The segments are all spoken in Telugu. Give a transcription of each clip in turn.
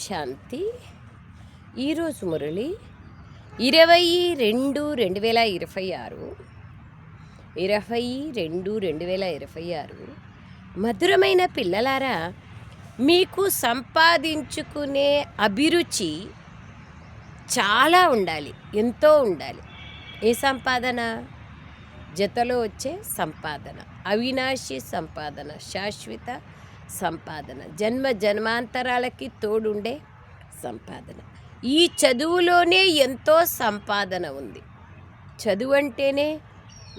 శాంతి. ఈరోజు మురళి 20/2/2026 20/2/2026. మధురమైన పిల్లలారా, మీకు సంపాదించుకునే అభిరుచి చాలా ఉండాలి, ఎంతో ఉండాలి. ఏ సంపాదన? జతలో వచ్చే సంపాదన, అవినాశి సంపాదన, శాశ్వత సంపాదన, జన్మ జన్మాంతరాలకి తోడుండే సంపాదన. ఈ చదువులోనే ఎంతో సంపాదన ఉంది. చదువు అంటేనే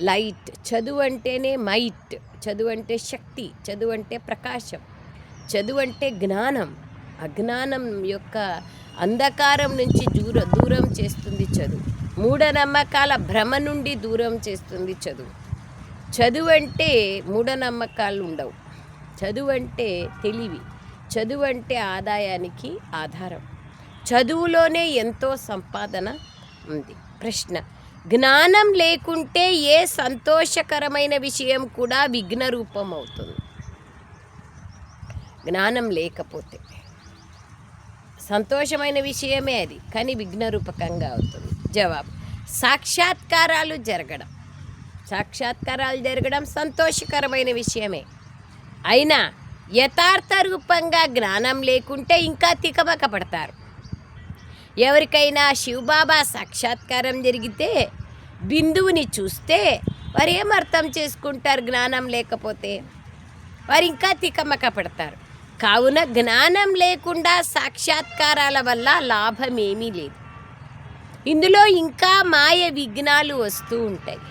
లైట్, చదువు అంటేనే మైట్, చదువు అంటే శక్తి, చదువు అంటే ప్రకాశం, చదువు అంటే జ్ఞానం. అజ్ఞానం యొక్క అంధకారం నుంచి దూరం చేస్తుంది చదువు. మూఢనమ్మకాల భ్రమ నుండి దూరం చేస్తుంది చదువు. చదువు అంటే మూఢనమ్మకాలు ఉండవు. చదువు అంటే తెలివి, చదువు అంటే ఆదాయానికి ఆధారం. చదువులోనే ఎంతో సంపాదన ఉంది. ప్రశ్న: జ్ఞానం లేకుంటే ఏ సంతోషకరమైన విషయం కూడా విఘ్న రూపం అవుతుంది. జ్ఞానం లేకపోతే సంతోషమైన విషయమే అది, కానీ విఘ్న రూపకంగా అవుతుంది. జవాబు: సాక్షాత్కారాలు జరగడం సంతోషకరమైన విషయమే. అయినా యథార్థ రూపంగా జ్ఞానం లేకుంటే ఇంకా తికమక పడతారు. ఎవరికైనా శివబాబా సాక్షాత్కారం జరిగితే బిందువుని చూస్తే వారు ఏమర్థం చేసుకుంటారు? జ్ఞానం లేకపోతే వారు ఇంకా తికమక పడతారు. కావున జ్ఞానం లేకుండా సాక్షాత్కారాల వల్ల లాభం ఏమీ లేదు. ఇందులో ఇంకా మాయ విఘ్నాలు వస్తూ ఉంటాయి.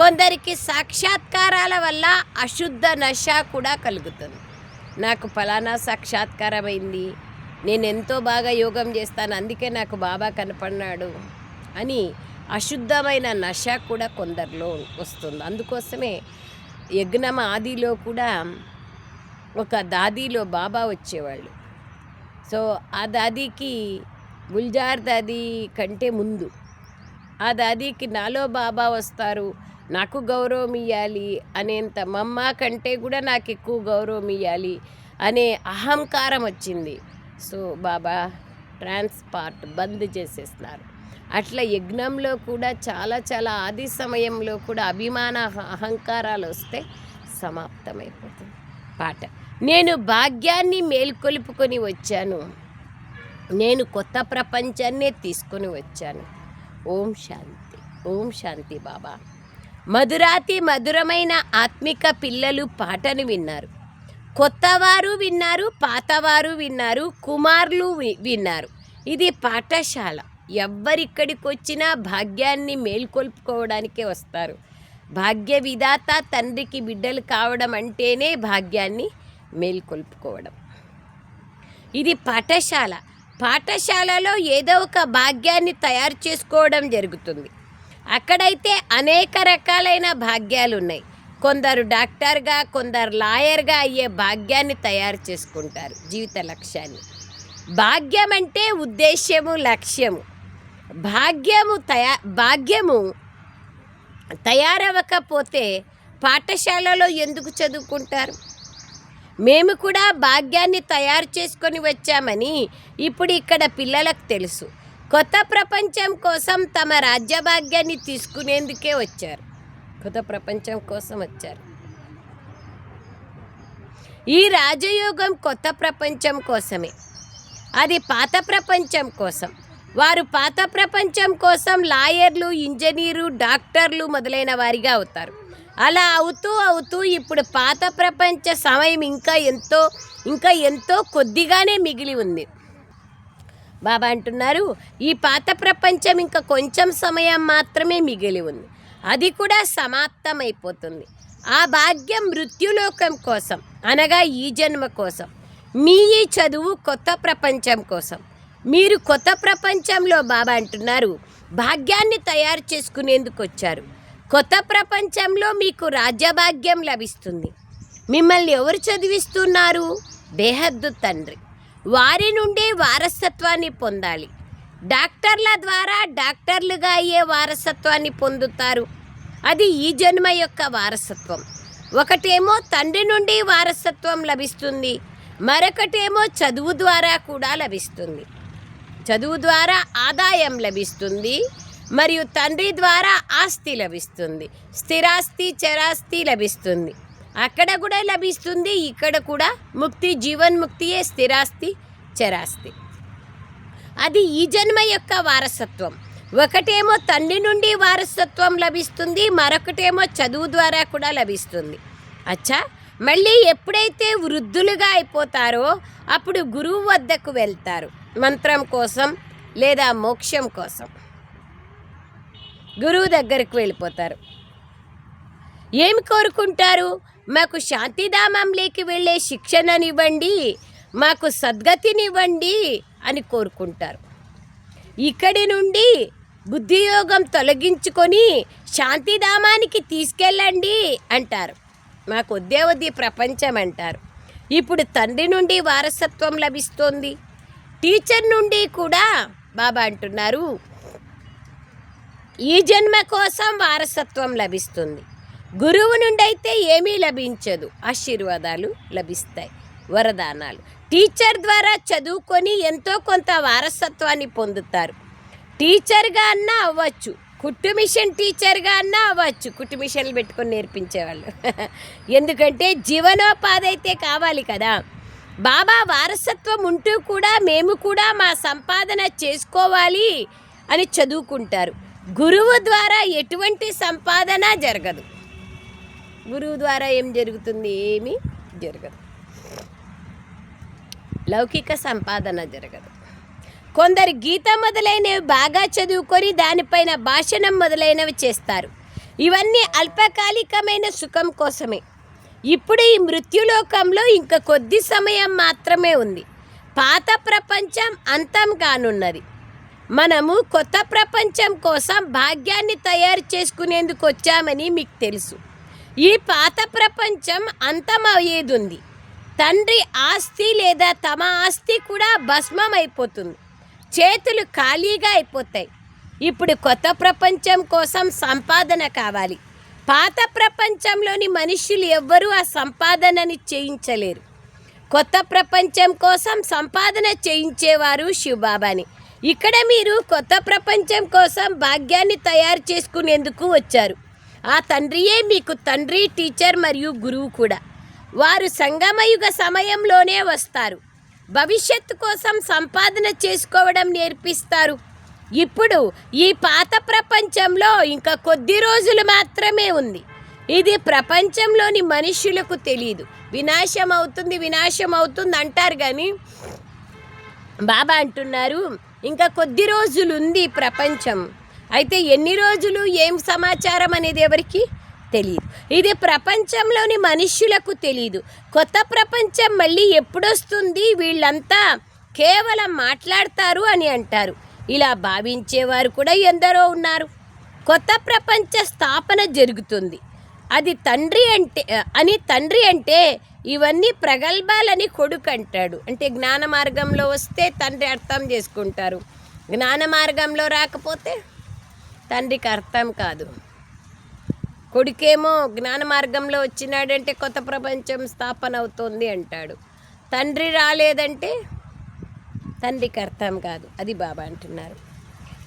కొందరికి సాక్షాత్కారాల వల్ల అశుద్ధ నశ కూడా కలుగుతుంది. నాకు ఫలానా సాక్షాత్కారం అయింది, నేను ఎంతో బాగా యోగం చేస్తాను, అందుకే నాకు బాబా కనపడినాడు అని అశుద్ధమైన నశ కూడా కొందరిలో వస్తుంది. అందుకోసమే యజ్ఞం ఆదిలో కూడా ఒక దాదీలో బాబా వచ్చేవాళ్ళు. సో ఆ దాదీకి గుల్జార్ దాదీ కంటే ముందు ఆ దాదీకి నాలో బాబా వస్తారు, నాకు గౌరవం ఇవ్వాలి అనేంత, మమ్మ కంటే కూడా నాకు ఎక్కువ గౌరవం ఇవ్వాలి అనే అహంకారం వచ్చింది. సో బాబా ట్రాన్స్పార్ట్ బంద్ చేసేస్తున్నారు. అట్లా యజ్ఞంలో కూడా చాలా ఆది సమయంలో కూడా అభిమాన అహంకారాలు వస్తే సమాప్తమైపోతుంది. పాట: నేను భాగ్యాన్ని మేల్కొలుపుకొని వచ్చాను, నేను కొత్త ప్రపంచాన్నే తీసుకొని వచ్చాను. ఓం శాంతి, ఓం శాంతి. బాబా మధురాతి మధురమైన ఆత్మిక పిల్లలు పాటను విన్నారు. కొత్తవారు విన్నారు, పాతవారు విన్నారు, కుమారులు విన్నారు. ఇది పాఠశాల. ఎవ్వరిక్కడికి వచ్చినా భాగ్యాన్ని మేల్కొల్పుకోవడానికే వస్తారు. భాగ్య విధాత తండ్రికి బిడ్డలు కావడం అంటేనే భాగ్యాన్ని మేల్కొల్పుకోవడం. ఇది పాఠశాల. పాఠశాలలో ఏదో ఒక భాగ్యాన్ని తయారు చేసుకోవడం జరుగుతుంది. అక్కడైతే అనేక రకాలైన భాగ్యాలు ఉన్నాయి. కొందరు డాక్టర్గా, కొందరు లాయర్గా అయ్యే భాగ్యాన్ని తయారు చేసుకుంటారు, జీవిత లక్ష్యాన్ని. భాగ్యం అంటే ఉద్దేశ్యము, లక్ష్యము. భాగ్యము తయారవ్వకపోతే పాఠశాలలో ఎందుకు చదువుకుంటారు? మేము కూడా భాగ్యాన్ని తయారు చేసుకొని వచ్చామని ఇప్పుడు ఇక్కడ పిల్లలకు తెలుసు. కొత్త ప్రపంచం కోసం తమ రాజ్యభాగ్యాన్ని తీసుకునేందుకే వచ్చారు. కొత్త ప్రపంచం కోసం వచ్చారు. ఈ రాజయోగం కొత్త ప్రపంచం కోసమే, అది పాత ప్రపంచం కోసం. వారు పాత ప్రపంచం కోసం లాయర్లు, ఇంజనీరు, డాక్టర్లు మొదలైన వారిగా అవుతారు. అలా అవుతూ ఇప్పుడు పాత ప్రపంచ సమయం ఇంకా ఎంతో కొద్దిగానే మిగిలి ఉంది. బాబా అంటున్నారు, ఈ పాత ప్రపంచం ఇంకా కొంచెం సమయం మాత్రమే మిగిలి ఉంది, అది కూడా సమాప్తమైపోతుంది. ఆ భాగ్యం మృత్యులోకం కోసం, అనగా ఈ జన్మ కోసం. మీ ఈ చదువు కొత్త ప్రపంచం కోసం. మీరు కొత్త ప్రపంచంలో, బాబా అంటున్నారు, భాగ్యాన్ని తయారు చేసుకునేందుకు వచ్చారు. కొత్త ప్రపంచంలో మీకు రాజ్యభాగ్యం లభిస్తుంది. మిమ్మల్ని ఎవరు చదివిస్తున్నారు? బేహద్దు తండ్రి. వారి నుండి వారసత్వాన్ని పొందాలి. డాక్టర్ల ద్వారా డాక్టర్లుగా అయ్యే వారసత్వాన్ని పొందుతారు. అది ఈ జన్మ యొక్క వారసత్వం. ఒకటేమో తండ్రి నుండి వారసత్వం లభిస్తుంది, మరొకటేమో చదువు ద్వారా కూడా లభిస్తుంది. చదువు ద్వారా ఆదాయం లభిస్తుంది, మరియు తండ్రి ద్వారా ఆస్తి లభిస్తుంది. స్థిరాస్తి చరాస్తి లభిస్తుంది. అక్కడ కూడా లభిస్తుంది, ఇక్కడ కూడా. ముక్తి జీవన్ముక్తియే స్థిరాస్తి చరాస్తి. అది ఈ జన్మ యొక్క వారసత్వం. ఒకటేమో తండ్రి నుండి వారసత్వం లభిస్తుంది, మరొకటేమో చదువు ద్వారా కూడా లభిస్తుంది. అచ్చా, మళ్ళీ ఎప్పుడైతే వృద్ధులుగా అయిపోతారో అప్పుడు గురువు వద్దకు వెళ్తారు మంత్రం కోసం లేదా మోక్షం కోసం. గురువు దగ్గరకు వెళ్ళిపోతారు. ఏమి కోరుకుంటారు? మాకు శాంతిధామంలోకి వెళ్ళే శిక్షణనివ్వండి, మాకు సద్గతినివ్వండి అని కోరుకుంటారు. ఇక్కడి నుండి బుద్ధియోగం తొలగించుకొని శాంతిధామానికి తీసుకెళ్ళండి అంటారు. మాకు వద్దే ప్రపంచం అంటారు. ఇప్పుడు తండ్రి నుండి వారసత్వం లభిస్తోంది, టీచర్ నుండి కూడా బాబా అంటున్నారు ఈ జన్మ కోసం వారసత్వం లభిస్తుంది. గురువు నుండి అయితే ఏమీ లభించదు, ఆశీర్వాదాలు లభిస్తాయి, వరదానాలు. టీచర్ ద్వారా చదువుకొని ఎంతో కొంత వారసత్వాన్ని పొందుతారు. టీచర్గా అన్నా అవ్వచ్చు, కుట్టు మిషన్ టీచర్గా అన్నా అవ్వచ్చు. కుట్టు మిషన్లు పెట్టుకొని నేర్పించేవాళ్ళు. ఎందుకంటే జీవనోపాధి అయితే కావాలి కదా. బాబా వారసత్వం ఉంటూ కూడా మేము కూడా మా సంపాదన చేసుకోవాలి అని చదువుకుంటారు. గురువు ద్వారా ఎటువంటి సంపాదన జరగదు. గురువు ద్వారా ఏం జరుగుతుంది? ఏమీ జరగదు. లౌకిక సంపాదన జరగదు. కొందరు గీత మొదలైనవి బాగా చదువుకొని దానిపైన భాషణం మొదలైనవి చేస్తారు. ఇవన్నీ అల్పకాలికమైన సుఖం కోసమే. ఇప్పుడు ఈ మృత్యులోకంలో ఇంకా కొద్ది సమయం మాత్రమే ఉంది. పాత ప్రపంచం అంతం కానున్నది. మనము కొత్త ప్రపంచం కోసం భాగ్యాన్ని తయారు చేసుకునేందుకు వచ్చామని మీకు తెలుసు. ఈ పాత ప్రపంచం అంతమయ్యేది ఉంది. తండ్రి ఆస్తి లేదా తమ ఆస్తి కూడా భస్మం అయిపోతుంది. చేతులు ఖాళీగా అయిపోతాయి. ఇప్పుడు కొత్త ప్రపంచం కోసం సంపాదన కావాలి. పాత ప్రపంచంలోని మనుషులు ఎవ్వరూ ఆ సంపాదనని చేయించలేరు. కొత్త ప్రపంచం కోసం సంపాదన చేయించేవారు శివబాబాని. ఇక్కడ మీరు కొత్త ప్రపంచం కోసం భాగ్యాన్ని తయారు చేసుకునేందుకు వచ్చారు. ఆ తండ్రియే మీకు తండ్రి, టీచర్ మరియు గురువు కూడా. వారు సంగమయుగ సమయంలోనే వస్తారు. భవిష్యత్తు కోసం సంపాదన చేసుకోవడం నేర్పిస్తారు. ఇప్పుడు ఈ పాత ప్రపంచంలో ఇంకా కొద్ది రోజులు మాత్రమే ఉంది. ఇది ప్రపంచంలోని మనుష్యులకు తెలియదు. వినాశం అవుతుంది అంటారు, కానీ బాబా అంటున్నారు ఇంకా కొద్ది రోజులు ఉంది ప్రపంచం. అయితే ఎన్ని రోజులు, ఏం సమాచారం అనేది ఎవరికి తెలియదు. ఇది ప్రపంచంలోని మనుష్యులకు తెలియదు. కొత్త ప్రపంచం మళ్ళీ ఎప్పుడొస్తుంది, వీళ్ళంతా కేవలం మాట్లాడతారు అని అంటారు. ఇలా భావించేవారు కూడా ఎందరో ఉన్నారు. కొత్త ప్రపంచ స్థాపన జరుగుతుంది. అది తండ్రి అంటే ఇవన్నీ ప్రగల్భాలని కొడుకు అంటాడు. అంటే జ్ఞాన మార్గంలో వస్తే తండ్రి అర్థం చేసుకుంటారు, జ్ఞాన మార్గంలో రాకపోతే తండ్రికి అర్థం కాదు. కొడుకేమో జ్ఞాన మార్గంలో వచ్చినాడంటే కొత్త ప్రపంచం స్థాపన అవుతుంది అంటాడు. తండ్రి రాలేదంటే తండ్రికి అర్థం కాదు. అది బాబా అంటున్నారు.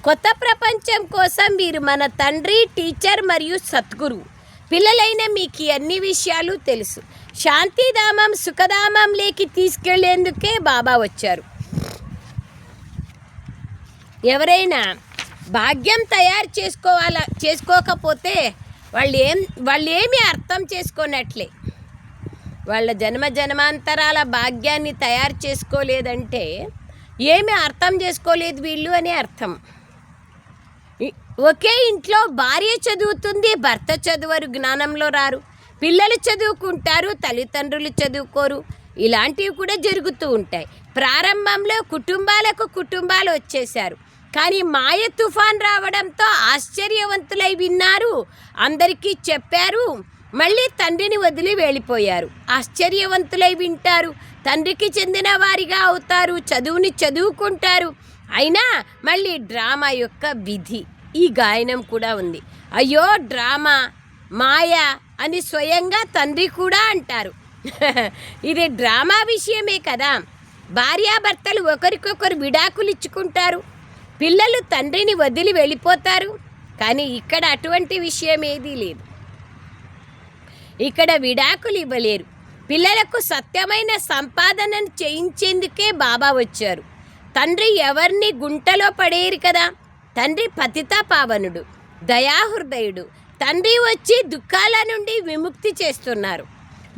కొత్త ప్రపంచం కోసం మీరు మన తండ్రి, టీచర్ మరియు సద్గురువు. పిల్లలైన మీకు అన్ని విషయాలు తెలుసు. శాంతిధామం, సుఖధామంలోకి తీసుకెళ్లేందుకే బాబా వచ్చారు. ఎవరైనా భాగ్యం తయారు చేసుకోకపోతే వాళ్ళు ఏమీ అర్థం చేసుకోనట్లే. వాళ్ళ జన్మాంతరాల భాగ్యాన్ని తయారు చేసుకోలేదంటే ఏమీ అర్థం చేసుకోలేదు వీళ్ళు అని అర్థం. ఒకే ఇంట్లో భార్య చదువుతుంది, భర్త చదువరు, జ్ఞానంలో రారు. పిల్లలు చదువుకుంటారు, తల్లిదండ్రులు చదువుకోరు. ఇలాంటివి కూడా జరుగుతూ ఉంటాయి. ప్రారంభంలో కుటుంబాలు వచ్చేశారు. కానీ మాయ తుఫాన్ రావడంతో ఆశ్చర్యవంతులై విన్నారు, అందరికీ చెప్పారు. మళ్ళీ తండ్రిని వదిలి వెళ్ళిపోయారు. ఆశ్చర్యవంతులై వింటారు, తండ్రికి చెందిన వారిగా అవుతారు, చదువుని చదువుకుంటారు. అయినా మళ్ళీ డ్రామా యొక్క విధి. ఈ గాయనం కూడా ఉంది. అయ్యో డ్రామా, మాయ అని స్వయంగా తండ్రి కూడా అంటారు. ఇది డ్రామా విషయమే కదా. భార్యాభర్తలు ఒకరికొకరు విడాకులు ఇచ్చుకుంటారు, పిల్లలు తండ్రిని వదిలి వెళ్ళిపోతారు. కానీ ఇక్కడ అటువంటి విషయం ఏదీ లేదు. ఇక్కడ విడాకులు ఇవ్వలేరు. పిల్లలకు సత్యమైన సంపాదనను చేయించేందుకే బాబా వచ్చారు. తండ్రి ఎవరిని గుంటలో పడేరు కదా. తండ్రి పతితాపావనుడు, దయాహృదయుడు. తండ్రి వచ్చి దుఃఖాల నుండి విముక్తి చేస్తున్నారు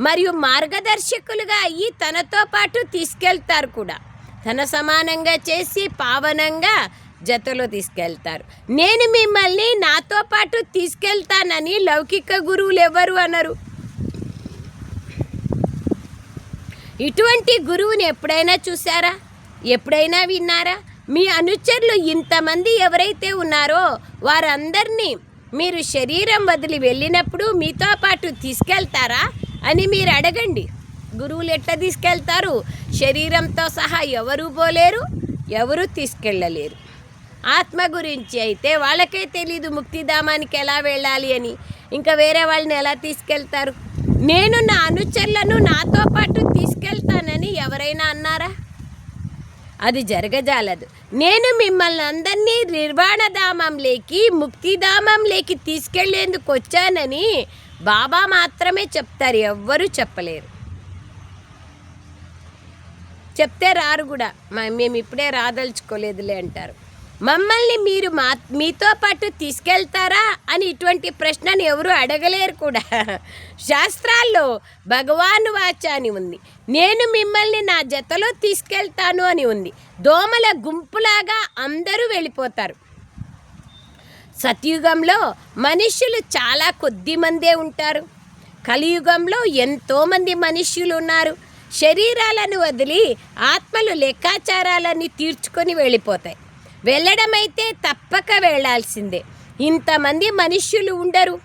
మరియు మార్గదర్శకులుగా అయ్యి తనతో పాటు తీసుకెళ్తారు కూడా. తన సమానంగా చేసి పావనంగా జతలో తీసుకెళ్తారు. నేను మిమ్మల్ని నాతో పాటు తీసుకెళ్తానని లౌకిక గురువులు ఎవరు అనరు. ఇటువంటి గురువుని ఎప్పుడైనా చూసారా? ఎప్పుడైనా విన్నారా? మీ అనుచరులు ఇంతమంది ఎవరైతే ఉన్నారో వారందరినీ మీరు శరీరం వదిలి వెళ్ళినప్పుడు మీతో పాటు తీసుకెళ్తారా అని మీరు అడగండి. గురువులు ఎట్లా తీసుకెళ్తారు? శరీరంతో సహా ఎవరు పోలేరు, ఎవరు తీసుకెళ్ళలేరు. ఆత్మ గురించి అయితే వాళ్ళకే తెలీదు ముక్తిధామానికి ఎలా వెళ్ళాలి అని. ఇంకా వేరే వాళ్ళని ఎలా తీసుకెళ్తారు? నేను నా అనుచరులను నాతో పాటు తీసుకెళ్తానని ఎవరైనా అన్నారా? అది జరగజాలదు. నేను మిమ్మల్ని అందరినీ నిర్వాణధామంలోకి, ముక్తిధామంలోకి తీసుకెళ్లేందుకు వచ్చానని బాబా మాత్రమే చెప్తారు, ఎవ్వరూ చెప్పలేరు. చెప్తే రారు కూడా. మేము ఇప్పుడే రాదలుచుకోలేదులే అంటారు. మమ్మల్ని మీరు మీతో పాటు తీసుకెళ్తారా అని ఇటువంటి ప్రశ్నను ఎవరు అడగలేరు కూడా. శాస్త్రాల్లో భగవాను వాచ అని ఉంది, నేను మిమ్మల్ని నా జతలో తీసుకెళ్తాను అని ఉంది. దోమల గుంపులాగా అందరూ వెళ్ళిపోతారు. సత్యుగంలో మనుష్యులు చాలా కొద్ది మందే ఉంటారు. కలియుగంలో ఎంతోమంది మనుష్యులు ఉన్నారు. శరీరాలను వదిలి ఆత్మలు లెక్కాచారాలన్నీ తీర్చుకొని వెళ్ళిపోతాయి. వెళ్ళడమైతే తప్పక వెళ్ళాల్సిందే. ఇంతమంది మనుష్యులు ఉండరు.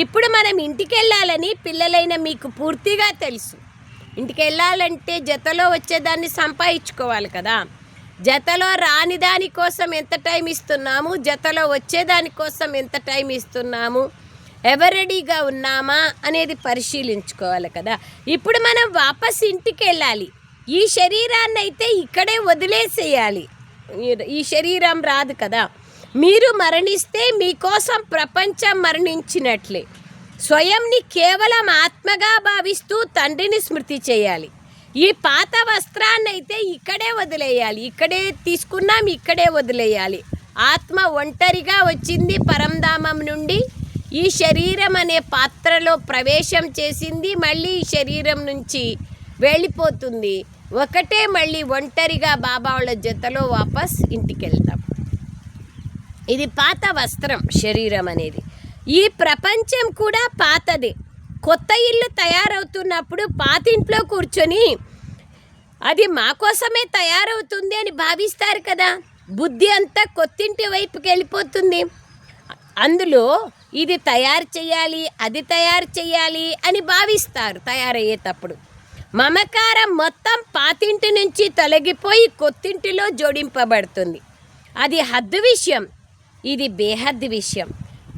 ఇప్పుడు మనం ఇంటికి వెళ్ళాలని పిల్లలైన మీకు పూర్తిగా తెలుసు. ఇంటికి వెళ్ళాలంటే జతలో వచ్చేదాన్ని సంపాదించుకోవాలి కదా. జతలో రాని దానికోసం ఎంత టైం ఇస్తున్నాము, జతలో వచ్చేదానికోసం ఎంత టైం ఇస్తున్నాము, ఎవరెడీగా ఉన్నామా అనేది పరిశీలించుకోవాలి కదా. ఇప్పుడు మనం వాపస్ ఇంటికి వెళ్ళాలి. ఈ శరీరాన్ని అయితే ఇక్కడే వదిలేసేయాలి. ఈ శరీరం రాదు కదా. మీరు మరణిస్తే మీకోసం ప్రపంచం మరణించినట్లే. స్వయంని కేవలం ఆత్మగా భావిస్తూ తండ్రిని స్మృతి చేయాలి. ఈ పాత వస్త్రాన్ని అయితే ఇక్కడే వదిలేయాలి. ఇక్కడే తీసుకున్నాం, ఇక్కడే వదిలేయాలి. ఆత్మ ఒంటరిగా వచ్చింది పరంధామం నుండి. ఈ శరీరం అనే పాత్రలో ప్రవేశం చేసింది, మళ్ళీ ఈ శరీరం నుంచి వెళ్ళిపోతుంది. ఒకటే మళ్ళీ ఒంటరిగా బాబా వాళ్ళ జతలో వాపస్ ఇంటికి వెళ్తాం. ఇది పాత వస్త్రం శరీరం అనేది. ఈ ప్రపంచం కూడా పాతదే. కొత్త ఇల్లు తయారవుతున్నప్పుడు పాతింట్లో కూర్చొని అది మా కోసమే తయారవుతుంది అని భావిస్తారు కదా. బుద్ధి అంతా కొత్తింటి వైపుకి వెళ్ళిపోతుంది. అందులో ఇది తయారు చేయాలి, అది తయారు చేయాలి అని భావిస్తారు తయారయ్యేటప్పుడు. మమకారం మొత్తం పాతింటి నుంచి తొలగిపోయి కొత్తింటిలో జోడింపబడుతుంది. అది హద్దు విషయం, ఇది బేహద్దు విషయం.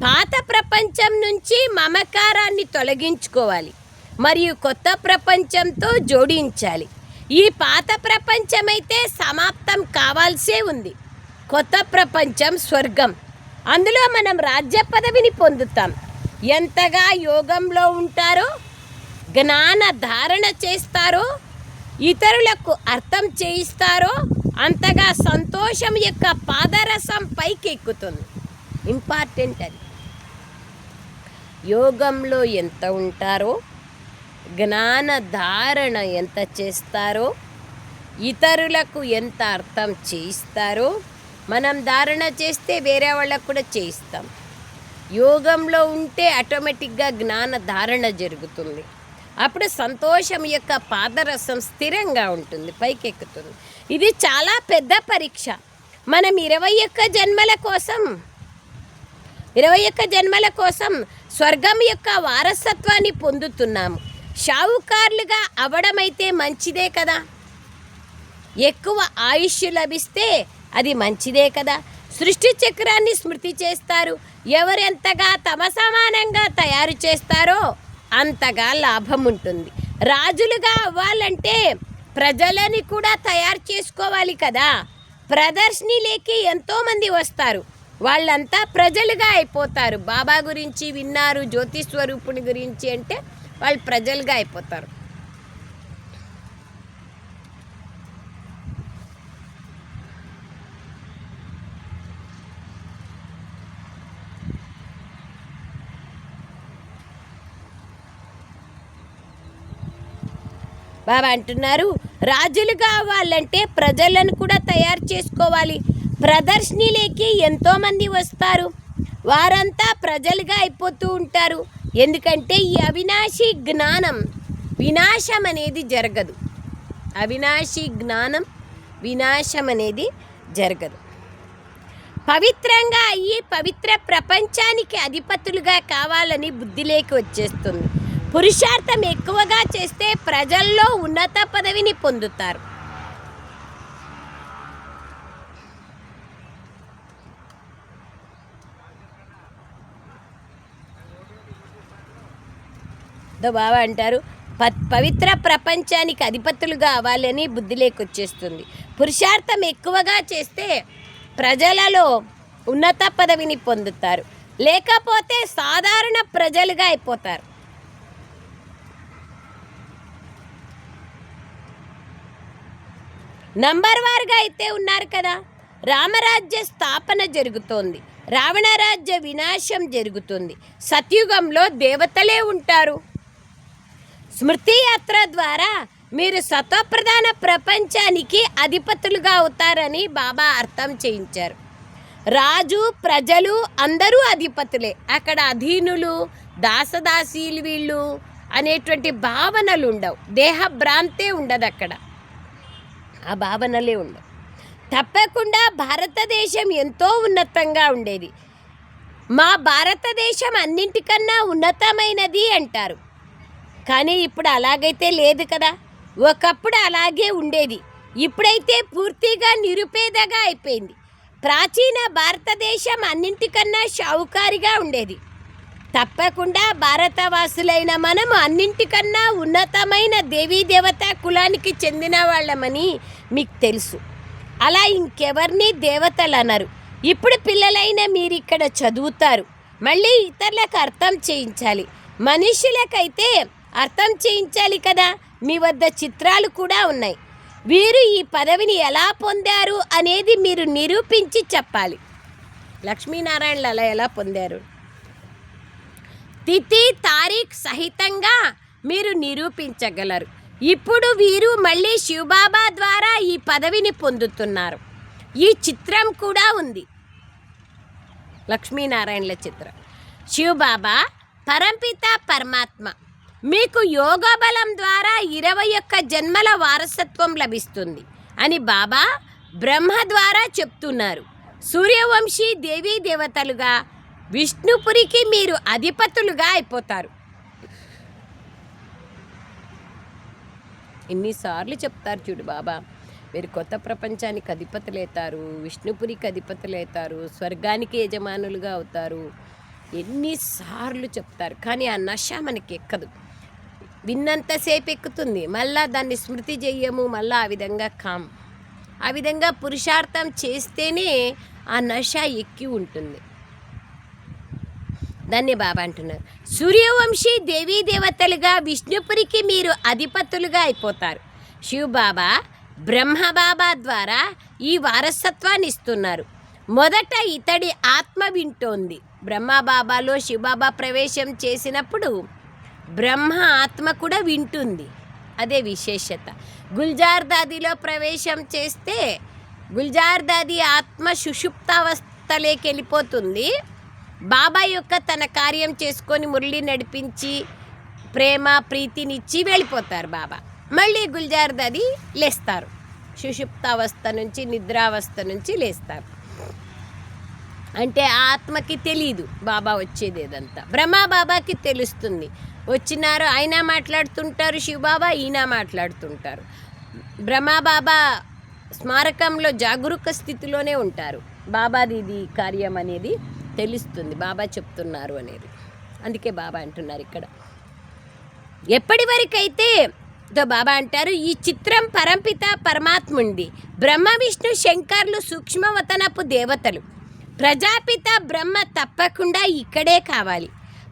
పాత ప్రపంచం నుంచి మమకారాన్ని తొలగించుకోవాలి మరియు కొత్త ప్రపంచంతో జోడించాలి. ఈ పాత ప్రపంచం అయితే సమాప్తం కావాల్సే ఉంది. కొత్త ప్రపంచం స్వర్గం. అందులో మనం రాజ్య పదవిని పొందుతాం. ఎంతగా యోగంలో ఉంటారో, జ్ఞాన ధారణ చేస్తారో, ఇతరులకు అర్థం చేయిస్తారో అంతగా సంతోషం యొక్క పాదరసం పైకి ఎక్కుతుంది. ఇంపార్టెంట్ అది. యోగంలో ఎంత ఉంటారో, జ్ఞాన ధారణ ఎంత చేస్తారో, ఇతరులకు ఎంత అర్థం చేయిస్తారో, మనం ధారణ చేస్తే వేరే వాళ్ళకు కూడా చేయిస్తాం. యోగంలో ఉంటే ఆటోమేటిక్గా జ్ఞాన ధారణ జరుగుతుంది. అప్పుడు సంతోషం యొక్క పాదరసం స్థిరంగా ఉంటుంది, పైకెక్కుతుంది. ఇది చాలా పెద్ద పరీక్ష. మనం 21 జన్మల కోసం స్వర్గం యొక్క వారసత్వాన్ని పొందుతున్నాము. షావుకారులుగా అవడమైతే మంచిదే కదా. ఎక్కువ ఆయుష్ లభిస్తే అది మంచిదే కదా. సృష్టి చక్రాన్ని స్మృతి చేస్తారు. ఎవరెంతగా తమ సమానంగా తయారు చేస్తారో అంతగా లాభం ఉంటుంది. రాజులుగా అవ్వాలంటే ప్రజలని కూడా తయారు చేసుకోవాలి కదా. ప్రదర్శనలోకి ఎంతోమంది వస్తారు, వాళ్ళంతా ప్రజలుగా అయిపోతారు. బాబా గురించి విన్నారు, జ్యోతి స్వరూపుని గురించి అంటే వాళ్ళు ప్రజలుగా అయిపోతారు. బాబా అంటున్నారు, రాజులు కావాలంటే ప్రజలను కూడా తయారు చేసుకోవాలి. ప్రదర్శనలోకి ఎంతోమంది వస్తారు, వారంతా ప్రజలుగా అయిపోతూ ఉంటారు. ఎందుకంటే ఈ అవినాశి జ్ఞానం వినాశం అనేది జరగదు. అవినాశి జ్ఞానం వినాశం అనేది జరగదు. పవిత్రంగా అయ్యి పవిత్ర ప్రపంచానికి అధిపతులుగా కావాలని బుద్ధిలోకి వచ్చేస్తుంది. పురుషార్థం ఎక్కువగా చేస్తే ప్రజల్లో ఉన్నత పదవిని పొందుతారు. బాబా అంటారు, పవిత్ర ప్రపంచానికి అధిపతులుగా అవ్వాలని బుద్ధిలోకి వచ్చేస్తుంది. పురుషార్థం ఎక్కువగా చేస్తే ప్రజలలో ఉన్నత పదవిని పొందుతారు, లేకపోతే సాధారణ ప్రజలుగా అయిపోతారు. నంబర్ వారుగా అయితే ఉన్నారు కదా. రామరాజ్య స్థాపన జరుగుతోంది, రావణ రాజ్య వినాశం జరుగుతుంది. సత్యుగంలో దేవతలే ఉంటారు. స్మృతి యాత్ర ద్వారా మీరు సత్వప్రధాన ప్రపంచానికి అధిపతులుగా అవుతారని బాబా అర్థం చేయించారు. రాజు ప్రజలు అందరూ అధిపతులే. అక్కడ అధీనులు దాసదాసీలు వీళ్ళు అనేటువంటి భావనలు ఉండవు. దేహ భ్రాంతే ఉండదు అక్కడ, ఆ భావనలే ఉండవు. తప్పకుండా భారతదేశం ఎంతో ఉన్నతంగా ఉండేది. మా భారతదేశం అన్నింటికన్నా ఉన్నతమైనది అంటారు. కానీ ఇప్పుడు అలాగైతే లేదు కదా. ఒకప్పుడు అలాగే ఉండేది, ఇప్పుడైతే పూర్తిగా నిరుపేదగా అయిపోయింది. ప్రాచీన భారతదేశం అన్నింటికన్నా షావుకారిగా ఉండేది. తప్పకుండా భారతవాసులైన మనము అన్నింటికన్నా ఉన్నతమైన దేవీ దేవతా కులానికి చెందిన వాళ్ళమని మీకు తెలుసు. అలా ఇంకెవరిని దేవతలు అనరు. ఇప్పుడు పిల్లలైన మీరు ఇక్కడ చదువుతారు, మళ్ళీ ఇతరులకు అర్థం చేయించాలి. మనుషులకైతే అర్థం చేయించాలి కదా. మీ వద్ద చిత్రాలు కూడా ఉన్నాయి. వీరు ఈ పదవిని ఎలా పొందారు అనేది మీరు నిరూపించి చెప్పాలి. లక్ష్మీనారాయణలు అలా ఎలా పొందారు, తిథి తారీఖ్ సహితంగా మీరు నిరూపించగలరు. ఇప్పుడు వీరు మళ్ళీ శివబాబా ద్వారా ఈ పదవిని పొందుతున్నారు. ఈ చిత్రం కూడా ఉంది, లక్ష్మీనారాయణల చిత్రం. శివబాబా పరంపిత పరమాత్మ మీకు యోగ బలం ద్వారా 21 జన్మల వారసత్వం లభిస్తుంది అని బాబా బ్రహ్మ ద్వారా చెప్తున్నారు. సూర్యవంశీ దేవీ దేవతలుగా విష్ణుపురికి మీరు అధిపతులుగా అయిపోతారు. ఎన్నిసార్లు చెప్తారు చూడు బాబా, మీరు కొత్త ప్రపంచానికి అధిపతులవుతారు, విష్ణుపురికి అధిపతులవుతారు, స్వర్గానికి యజమానులుగా అవుతారు. ఎన్నిసార్లు చెప్తారు, కానీ ఆ నశ మనకి ఎక్కదు. విన్నంతసేపు ఎక్కుతుంది, మళ్ళా దాన్ని స్మృతి చెయ్యము, మళ్ళీ ఆ విధంగా ఆ విధంగా పురుషార్థం చేస్తేనే ఆ నశ ఎక్కి ఉంటుంది. దాన్ని బాబా అంటున్నారు, సూర్యవంశీ దేవీ దేవతలుగా విష్ణుపురికి మీరు అధిపతులుగా అయిపోతారు. శివబాబా బ్రహ్మబాబా ద్వారా ఈ వారసత్వాన్ని ఇస్తున్నారు. మొదట ఇతడి ఆత్మ వింటోంది. బ్రహ్మబాబాలో శివబాబా ప్రవేశం చేసినప్పుడు బ్రహ్మ ఆత్మ కూడా వింటుంది, అదే విశేషత. గుల్జార్ దాదిలో ప్రవేశం చేస్తే గుల్జార్ దాది ఆత్మ సుషుప్తావస్థలోకి వెళ్ళిపోతుంది. బాబా యొక్క తన కార్యం చేసుకొని మురళి నడిపించి ప్రేమ ప్రీతినిచ్చి వెళ్ళిపోతారు బాబా. మళ్ళీ గుల్జార్ దాది లేస్తారు, సుషుప్తావస్థ నుంచి నిద్రావస్థ నుంచి లేస్తారు. అంటే ఆ ఆత్మకి తెలీదు బాబా వచ్చేది ఏదంతా. బ్రహ్మబాబాకి తెలుస్తుంది, వచ్చినారు. ఆయన మాట్లాడుతుంటారు, శివబాబా ఈయన మాట్లాడుతుంటారు. బ్రహ్మబాబా స్మారకంలో జాగరూక స్థితిలోనే ఉంటారు. బాబాది ఇది కార్యం అనేది తెలుస్తుంది, బాబా చెప్తున్నారు అనేది. అందుకే బాబా అంటున్నారు ఇక్కడ, ఎప్పటి వరకైతే బాబా అంటారు, ఈ చిత్రం పరంపిత పరమాత్ముంది. బ్రహ్మ విష్ణు శంకర్లు సూక్ష్మవతనపు దేవతలు. ప్రజాపిత బ్రహ్మ తప్పకుండా ఇక్కడే కావాలి.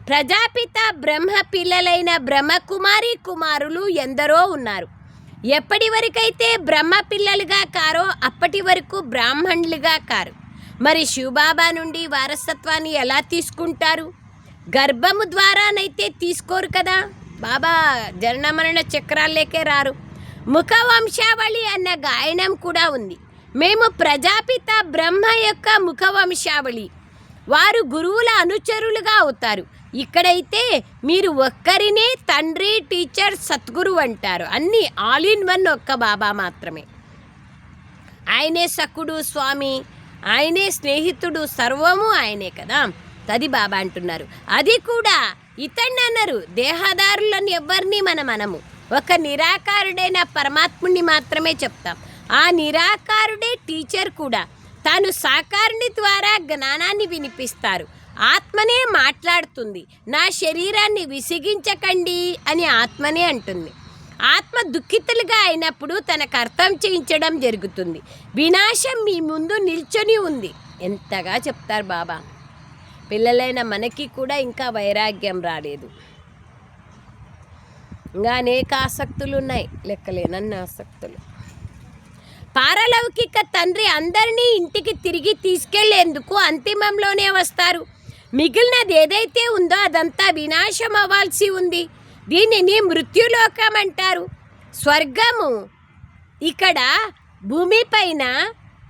ప్రజాపిత బ్రహ్మ పిల్లలైన బ్రహ్మకుమారి కుమారులు ఎందరో ఉన్నారు. ఎప్పటి వరకైతే బ్రహ్మ పిల్లలుగా కారో అప్పటి వరకు బ్రాహ్మణులుగా కారు. మరి శివబాబా నుండి వారసత్వాన్ని ఎలా తీసుకుంటారు? గర్భము ద్వారానైతే తీసుకోరు కదా. బాబా జనన మరణ చక్రాల్లోకే రారు. ముఖ వంశావళి అన్న గాయనం కూడా ఉంది. మేము ప్రజాపిత బ్రహ్మ యొక్క ముఖ వంశావళి. వారు గురువుల అనుచరులుగా అవుతారు. ఇక్కడైతే మీరు ఒక్కరినే తండ్రి, టీచర్, సద్గురు అంటారు. అన్నీ ఆల్ ఇన్ వన్ ఒక్క బాబా మాత్రమే. ఆయనే సకుడు స్వామి, ఆయనే స్నేహితుడు, సర్వము ఆయనే కదా. అది బాబా అంటున్నారు. అది కూడా ఇతన్ని అన్నారు. దేహదారులను ఎవరిని మనము ఒక నిరాకారుడైన పరమాత్ముని మాత్రమే చెప్తాం. ఆ నిరాకారుడే టీచర్ కూడా. తాను సాకారుని ద్వారా జ్ఞానాన్ని వినిపిస్తారు. ఆత్మనే మాట్లాడుతుంది. నా శరీరాన్ని విసిగించకండి అని ఆత్మనే అంటుంది. ఆత్మ దుఃఖితులుగా అయినప్పుడు తనకు అర్థం చేయించడం జరుగుతుంది. వినాశం మీ ముందు నిల్చొని ఉంది. ఎంతగా చెప్తారు బాబా. పిల్లలైన మనకి కూడా ఇంకా వైరాగ్యం రాలేదు. ఇంకా అనేక ఆసక్తులు ఉన్నాయి, లెక్కలేనన్ని ఆసక్తులు. పారలౌకిక తండ్రి అందరినీ ఇంటికి తిరిగి తీసుకెళ్లేందుకు అంతిమంలోనే వస్తారు. మిగిలినది ఏదైతే ఉందో అదంతా వినాశం అవ్వాల్సి ఉంది. దీనిని మృత్యులోకం అంటారు. స్వర్గము ఇక్కడ భూమిపైన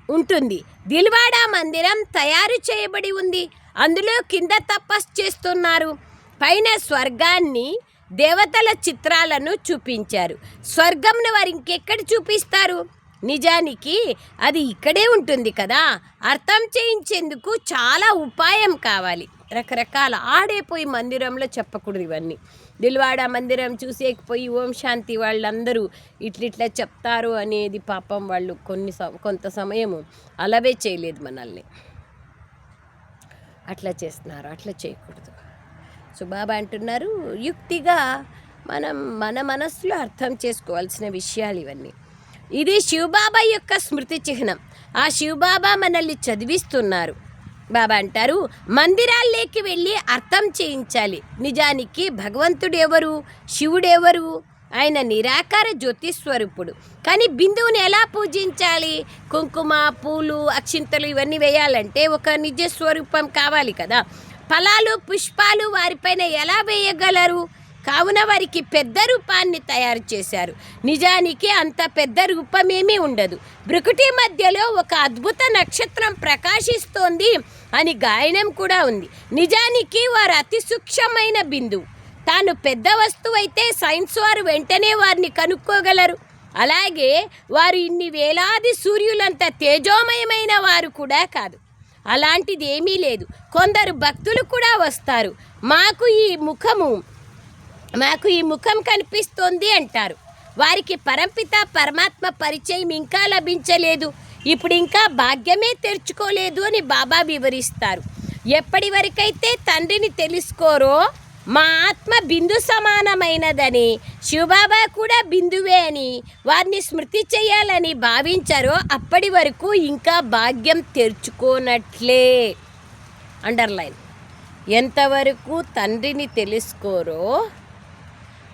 ఉంటుంది. దిల్వాడా మందిరం తయారు చేయబడి ఉంది. అందులో కింద తపస్సు చేస్తున్నారు. పైన స్వర్గాన్ని, దేవతల చిత్రాలను చూపించారు. స్వర్గంను వారు ఇంకెక్కడ చూపిస్తారు? నిజానికి అది ఇక్కడే ఉంటుంది కదా. అర్థం చేయించేందుకు చాలా ఉపాయం కావాలి. రకరకాల ఆడేపోయి మందిరంలో చెప్పకూడదు ఇవన్నీ. దిల్వాడా మందిరం చూసేకపోయి ఓం శాంతి వాళ్ళందరూ ఇట్లిట్లా చెప్తారు అనేది పాపం వాళ్ళు కొంత సమయము అలవే చేయలేదు మనల్ని. అట్లా చేస్తున్నారు. అట్లా చేయకూడదు. సో బాబా అంటున్నారు, యుక్తిగా మనం మన మనస్సులో అర్థం చేసుకోవాల్సిన విషయాలు ఇవన్నీ. ఇది శివబాబా యొక్క స్మృతి చిహ్నం. ఆ శివబాబా మనల్ని చదివిస్తున్నారు. బాబా అంటారు, మందిరాల్లోకి వెళ్ళి అర్థం చేయించాలి. నిజానికి భగవంతుడు ఎవరు, శివుడు ఎవరు? ఆయన నిరాకార జ్యోతిస్వరూపుడు. కానీ బిందువుని ఎలా పూజించాలి? కుంకుమ, పూలు, అక్షింతలు ఇవన్నీ వేయాలంటే ఒక నిజస్వరూపం కావాలి కదా. ఫలాలు, పుష్పాలు వారిపైన ఎలా వేయగలరు? కావున వారికి పెద్ద రూపాన్ని తయారు చేశారు. నిజానికి అంత పెద్ద రూపమేమీ ఉండదు. బ్రుకుటి మధ్యలో ఒక అద్భుత నక్షత్రం ప్రకాశిస్తోంది అని గాయనం కూడా ఉంది. నిజానికి వారు అతి సూక్ష్మమైన బిందువు. తాను పెద్ద వస్తువు అయితే సైన్స్ వారు వెంటనే వారిని కనుక్కోగలరు. అలాగే వారు ఇన్ని వేలాది సూర్యులంత తేజోమయమైన వారు కూడా కాదు. అలాంటిది ఏమీ లేదు. కొందరు భక్తులు కూడా వస్తారు. మాకు ఈ ముఖం కనిపిస్తోంది అంటారు. వారికి పరంపిత పరమాత్మ పరిచయం ఇంకా లభించలేదు. ఇప్పుడు ఇంకా భాగ్యమే తెరుచుకోలేదు అని బాబా వివరిస్తారు. ఎప్పటి వరకైతే తండ్రిని తెలుసుకోరో మా ఆత్మ బిందు సమానమైనదని, శివబాబా కూడా బిందువే అని వారిని స్మృతి చేయాలని భావించారో అప్పటి వరకు ఇంకా భాగ్యం తెరుచుకోనట్లే. అండర్లైన్. ఎంతవరకు తండ్రిని తెలుసుకోరో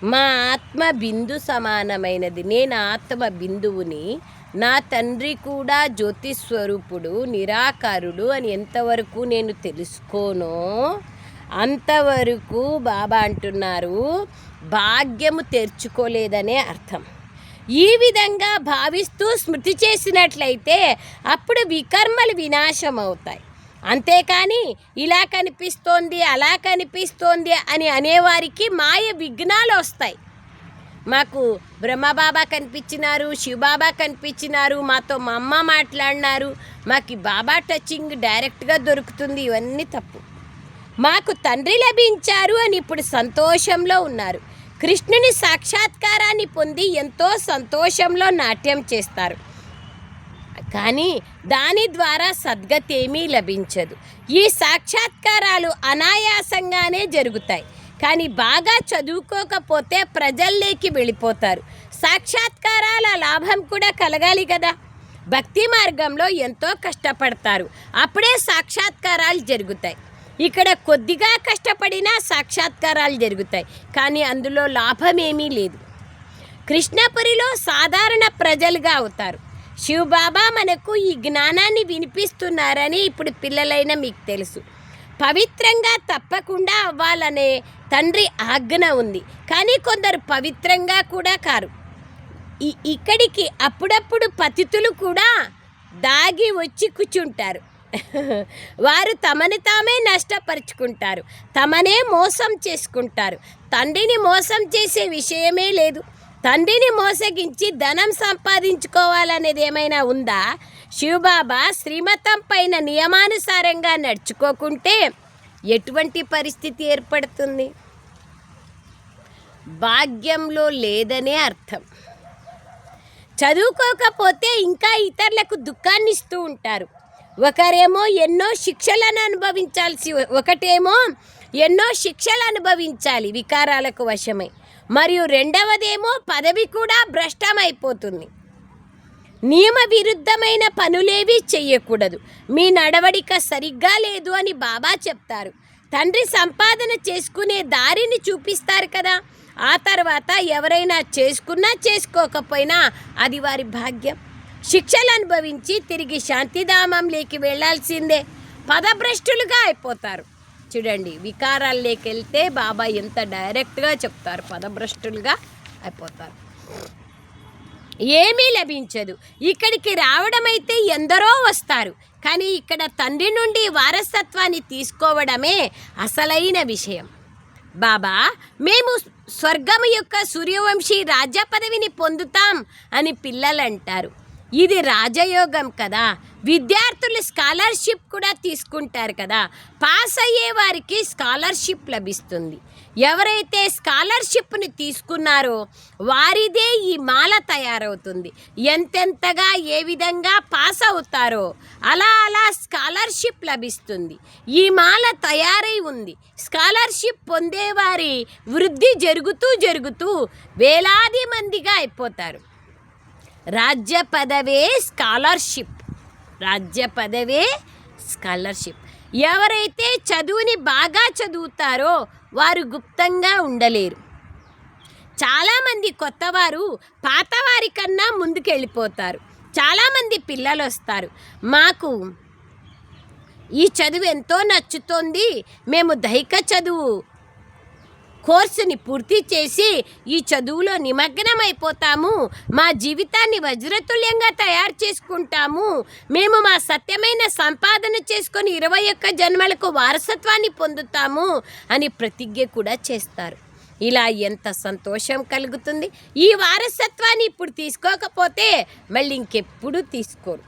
మా ఆత్మ బిందు సమానమైనది, నేను ఆత్మ బిందువుని, నా తండ్రి కూడా జ్యోతిస్వరూపుడు, నిరాకారుడు అని ఎంతవరకు నేను తెలుసుకోనో అంతవరకు బాబా అంటున్నారు భాగ్యము తెరుచుకోలేదనే అర్థం. ఈ విధంగా భావిస్తూ స్మృతి చేసినట్లయితే అప్పుడు వికర్మలు వినాశం అవుతాయి. అంతేకాని ఇలా కనిపిస్తోంది, అలా కనిపిస్తోంది అని అనేవారికి మాయ విఘ్నాలు వస్తాయి. మాకు బ్రహ్మబాబా కనిపించినారు, శివబాబా కనిపించినారు, మాతో మా అమ్మ మాట్లాడినారు, మాకు బాబా టచింగ్ డైరెక్ట్గా దొరుకుతుంది. ఇవన్నీ తప్పు. మాకు తండ్రి లభించారు అని ఇప్పుడు సంతోషంలో ఉన్నారు. కృష్ణుని సాక్షాత్కారాన్ని పొంది ఎంతో సంతోషంలో నాట్యం చేస్తారు. కానీ దాని ద్వారా సద్గతి ఏమీ లభించదు. ఈ సాక్షాత్కారాలు అనాయాసంగానే జరుగుతాయి. కానీ బాగా చదువుకోకపోతే ప్రజల్లోకి వెళ్ళిపోతారు. సాక్షాత్కారాల లాభం కూడా కలగాలి కదా. భక్తి మార్గంలో ఎంతో కష్టపడతారు, అప్పుడే సాక్షాత్కారాలు జరుగుతాయి. ఇక్కడ కొద్దిగా కష్టపడినా సాక్షాత్కారాలు జరుగుతాయి, కానీ అందులో లాభమేమీ లేదు. కృష్ణపురిలో సాధారణ ప్రజలుగా అవుతారు. శివబాబా మనకు ఈ జ్ఞానాన్ని వినిపిస్తున్నారని ఇప్పుడు పిల్లలైన మీకు తెలుసు. పవిత్రంగా తప్పకుండా అవ్వాలనే తండ్రి ఆజ్ఞ ఉంది, కానీ కొందరు పవిత్రంగా కూడా కారు. ఇక్కడికి అప్పుడప్పుడు పతితులు కూడా దాగి వచ్చి కూర్చుంటారు. వారు తమని తామే నష్టపరుచుకుంటారు, తమనే మోసం చేసుకుంటారు. తండ్రిని మోసం చేసే విషయమే లేదు. తండ్రిని మోసగించి ధనం సంపాదించుకోవాలనేది ఏమైనా ఉందా? శివబాబా శ్రీమతం పైన నియమానుసారంగా నడుచుకోకుంటే ఎటువంటి పరిస్థితి ఏర్పడుతుంది? భాగ్యంలో లేదనే అర్థం. చదువుకోకపోతే ఇంకా ఇతరులకు దుఃఖాన్ని ఇస్తూ ఉంటారు. ఒకరేమో ఎన్నో శిక్షలను అనుభవించాల్సి, ఒకటేమో ఎన్నో శిక్షలు అనుభవించాలి వికారాలకు వశమై, మరియు రెండవదేమో పదవి కూడా భ్రష్టమైపోతుంది. నియమ విరుద్ధమైన పనులేవి చెయ్యకూడదు. మీ నడవడిక సరిగ్గా లేదు అని బాబా చెప్తారు. తండ్రి సంపాదన చేసుకునే దారిని చూపిస్తారు కదా. ఆ తర్వాత ఎవరైనా చేసుకున్నా చేసుకోకపోయినా అది వారి భాగ్యం. శిక్షలు అనుభవించి తిరిగి శాంతిధామంలోకి వెళ్ళాల్సిందే. పదభ్రష్టులుగా అయిపోతారు. చూడండి, వికారాల్లోకి వెళ్తే బాబా ఎంత డైరెక్ట్గా చెప్తారు, పదభ్రష్టులుగా అయిపోతారు. ఏమీ లభించదు. ఇక్కడికి రావడం అయితే ఎందరో వస్తారు, కానీ ఇక్కడ తండ్రి నుండి వారసత్వాన్ని తీసుకోవడమే అసలైన విషయం. బాబా, మేము స్వర్గము యొక్క సూర్యవంశీ రాజ్య పదవిని పొందుతాం అని పిల్లలు అంటారు. ఇది రాజయోగం కదా. విద్యార్థులు స్కాలర్షిప్ కూడా తీసుకుంటారు కదా. పాస్ అయ్యే వారికి స్కాలర్షిప్ లభిస్తుంది. ఎవరైతే స్కాలర్షిప్ని తీసుకున్నారో వారిదే ఈ మాల తయారవుతుంది. ఎంతెంతగా ఏ విధంగా పాస్ అవుతారో అలా అలా స్కాలర్షిప్ లభిస్తుంది. ఈ మాల తయారై ఉంది. స్కాలర్షిప్ పొందేవారి వృద్ధి జరుగుతూ వేలాది మందిగా అయిపోతారు. రాజ్య పదవే స్కాలర్షిప్. రాజ్య పదవే స్కాలర్షిప్. ఎవరైతే చదువుని బాగా చదువుతారో వారు గుప్తంగా ఉండలేరు. చాలామంది కొత్తవారు పాతవారి కన్నా ముందుకెళ్ళిపోతారు. చాలామంది పిల్లలు వస్తారు, మాకు ఈ చదువు ఎంతో నచ్చుతోంది, మేము దైహిక చదువు కోర్సుని పూర్తి చేసి ఈ చదువులో నిమగ్నమైపోతాము, మా జీవితాన్ని వజ్రతుల్యంగా తయారు చేసుకుంటాము, మేము మా సత్యమైన సంపాదన చేసుకొని 21 జన్మలకు వారసత్వాన్ని పొందుతాము అని ప్రతిజ్ఞ కూడా చేస్తారు. ఇలా ఎంత సంతోషం కలుగుతుంది. ఈ వారసత్వాన్ని ఇప్పుడు తీసుకోకపోతే మళ్ళీ ఇంకెప్పుడు తీసుకోరు.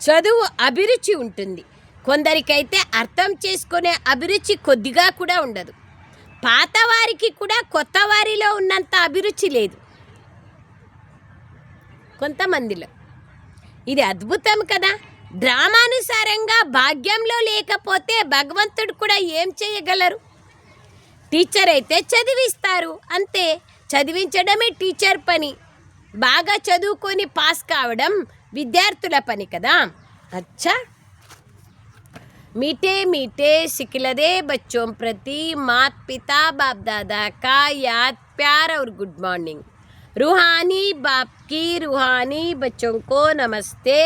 చదువు అభిరుచి ఉంటుంది, కొందరికైతే అర్థం చేసుకునే అభిరుచి కొద్దిగా కూడా ఉండదు. పాతవారికి కూడా కొత్త వారిలో ఉన్నంత అభిరుచి లేదు కొంతమందిలో. ఇది అద్భుతం కదా. డ్రామానుసారంగా భాగ్యంలో లేకపోతే భగవంతుడు కూడా ఏం చేయగలరు? టీచర్ అయితే చదివిస్తారు అంతే. చదివించడమే టీచర్ పని. బాగా చదువుకొని పాస్ కావడం విద్యార్థుల పని కదా. అచ్చా, मीठे मीठे सिखलदे बच्चों प्रति माता पिता बाप दादा का याद प्यार और गुड मॉर्निंग। रूहानी बाप की रूहानी बच्चों को नमस्ते।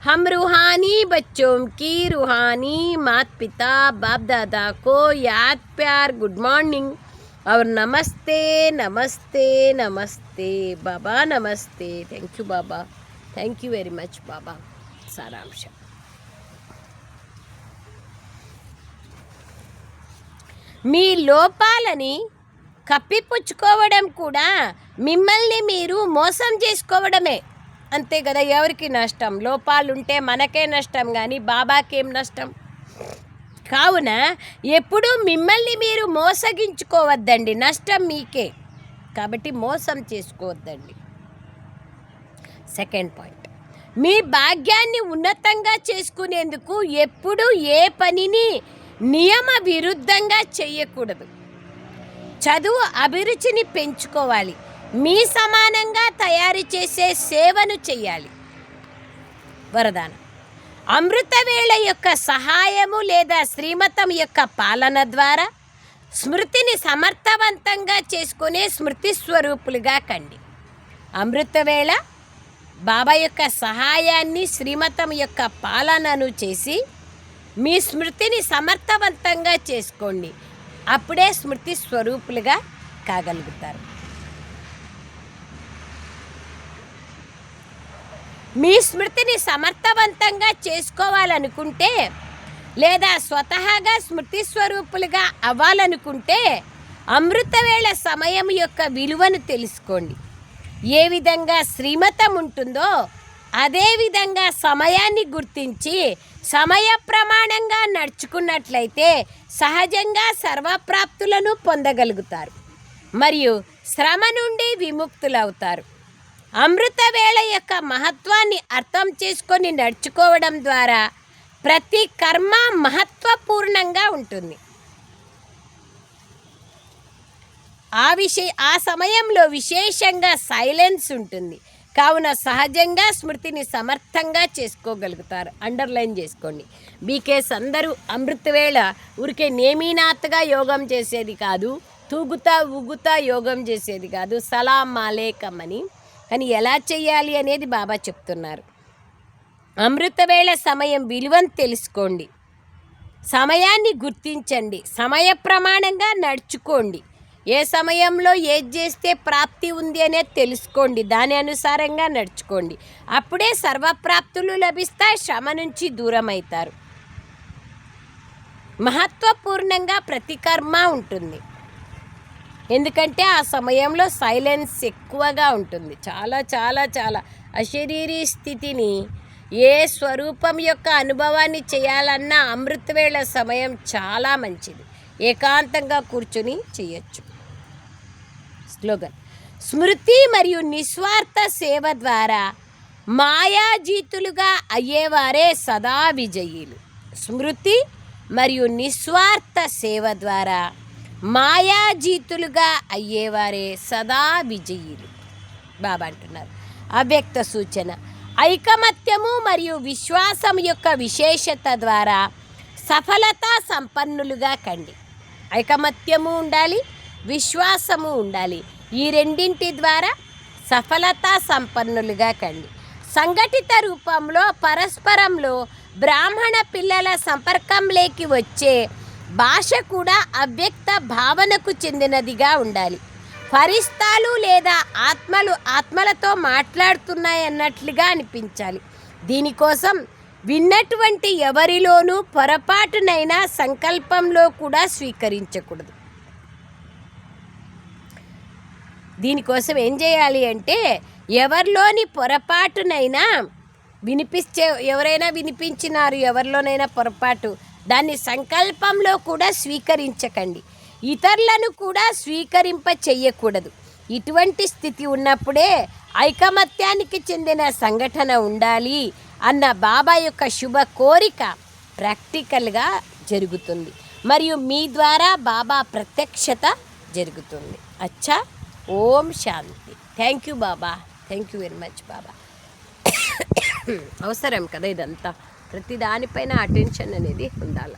हम रूहानी बच्चों की रूहानी माता पिता बाप दादा को याद प्यार गुड मॉर्निंग और नमस्ते नमस्ते नमस्ते। बाबा नमस्ते। थैंक यू बाबा, थैंक यू वेरी मच बाबा। सारांश, మీ లోపాలని కప్పిపుచ్చుకోవడం కూడా మిమ్మల్ని మీరు మోసం చేసుకోవడమే. అంతే కదా. ఎవరికి నష్టం? లోపాలుంటే మనకే నష్టం, కానీ బాబాకేం నష్టం? కావున ఎప్పుడూ మిమ్మల్ని మీరు మోసగించుకోవద్దండి, నష్టం మీకే. కాబట్టి మోసం చేసుకోవద్దండి. సెకండ్ పాయింట్, మీ భాగ్యాన్ని ఉన్నతంగా చేసుకునేందుకు ఎప్పుడూ ఏ పనిని నియమ విరుద్ధంగా చెయ్యకూడదు. చదువు అభిరుచిని పెంచుకోవాలి. మీ సమానంగా తయారు చేసే సేవను చెయ్యాలి. వరదానం. అమృతవేళ యొక్క సహాయము లేదా శ్రీమతం యొక్క పాలన ద్వారా స్మృతిని సమర్థవంతంగా చేసుకునే స్మృతి స్వరూపులుగా కండి. అమృతవేళ బాబా యొక్క సహాయాన్ని, శ్రీమతం యొక్క పాలనను చేసి మీ స్మృతిని సమర్థవంతంగా చేసుకోండి. అప్పుడే స్మృతి స్వరూపులుగా కాగలుగుతారు. మీ స్మృతిని సమర్థవంతంగా చేసుకోవాలనుకుంటే లేదా స్వతహాగా స్మృతి స్వరూపులుగా అవ్వాలనుకుంటే అమృతవేళ సమయం యొక్క విలువను తెలుసుకోండి. ఏ విధంగా శ్రీమతం ఉంటుందో అదే విధంగా సమయాన్ని గుర్తించి సమయ ప్రమాణంగా నడుచుకున్నట్లయితే సహజంగా సర్వప్రాప్తులను పొందగలుగుతారు మరియు శ్రమ నుండి విముక్తులవుతారు. అమృతవేళ యొక్క మహత్వాన్ని అర్థం చేసుకొని నడుచుకోవడం ద్వారా ప్రతి కర్మ మహత్వపూర్ణంగా ఉంటుంది. ఆ సమయంలో విశేషంగా సైలెన్స్ ఉంటుంది. కావున సహజంగా స్మృతిని సమర్థంగా చేసుకోగలుగుతారు. అండర్లైన్ చేసుకోండి. బీకేస్ అందరూ అమృతవేళ ఊరికే నేమీనాథ్గా యోగం చేసేది కాదు, తూగుతా ఊగుతా యోగం చేసేది కాదు, సలాం మాలేకం అని. కానీ ఎలా చేయాలి అనేది బాబా చెప్తున్నారు. అమృతవేళ సమయం విలువను తెలుసుకోండి, సమయాన్ని గుర్తించండి, సమయ ప్రమాణంగా నడుచుకోండి. ఏ సమయంలో ఏది చేస్తే ప్రాప్తి ఉంది అనేది తెలుసుకోండి, దాని అనుసారంగా నడుచుకోండి. అప్పుడే సర్వప్రాప్తులు లభిస్తాయి, శ్రమ నుంచి దూరం అవుతారు. మహత్వపూర్ణంగా ప్రతి కర్మ ఉంటుంది. ఎందుకంటే ఆ సమయంలో సైలెన్స్ ఎక్కువగా ఉంటుంది. చాలా చాలా చాలా అశరీరీ స్థితిని, ఏ స్వరూపం యొక్క అనుభవాన్ని చేయాలన్నా అమృతవేళ సమయం చాలా మంచిది. ఏకాంతంగా కూర్చుని చేయొచ్చు. స్లోగన్. స్మృతి మరియు నిస్వార్థ సేవ ద్వారా మాయాజీతులుగా అయ్యేవారే సదా విజయీలు. స్మృతి మరియు నిస్వార్థ సేవ ద్వారా మాయాజీతులుగా అయ్యేవారే సదా విజయీలు. బాబా అంటున్నారు. అవ్యక్త సూచన. ఐకమత్యము మరియు విశ్వాసం యొక్క విశేషత ద్వారా సఫలతా సంపన్నులుగా కండి. ఐకమత్యము ఉండాలి, విశ్వాసము ఉండాలి. ఈ రెండింటి ద్వారా సఫలతా సంపన్నులుగా కండి. సంఘటిత రూపంలో పరస్పరంలో బ్రాహ్మణ పిల్లల సంపర్కంలోకి వచ్చే భాష కూడా అవ్యక్త భావనకు చెందినదిగా ఉండాలి. ఫరిస్తాలు లేదా ఆత్మలు ఆత్మలతో మాట్లాడుతున్నాయన్నట్లుగా అనిపించాలి. దీనికోసం విన్నటువంటి ఎవరిలోనూ పొరపాటునైనా సంకల్పంలో కూడా స్వీకరించకూడదు. దీనికోసం ఏం చేయాలి అంటే ఎవరిలోని పొరపాటునైనా ఎవరైనా వినిపించినారు, ఎవరిలోనైనా పొరపాటు, దాన్ని సంకల్పంలో కూడా స్వీకరించకండి. ఇతరులను కూడా స్వీకరింప చెయ్యకూడదు. ఇటువంటి స్థితి ఉన్నప్పుడే ఐకమత్యానికి చెందిన సంఘటన ఉండాలి అన్న బాబా యొక్క శుభ కోరిక ప్రాక్టికల్గా జరుగుతుంది మరియు మీ ద్వారా బాబా ప్రత్యక్షత జరుగుతుంది. అచ్చా. ఓం శాంతి. థ్యాంక్ యూ బాబా. థ్యాంక్ యూ వెరీ మచ్ బాబా. అవసరం కదా ఇదంతా. ప్రతి దానిపైన అటెన్షన్ అనేది ఉండాలి.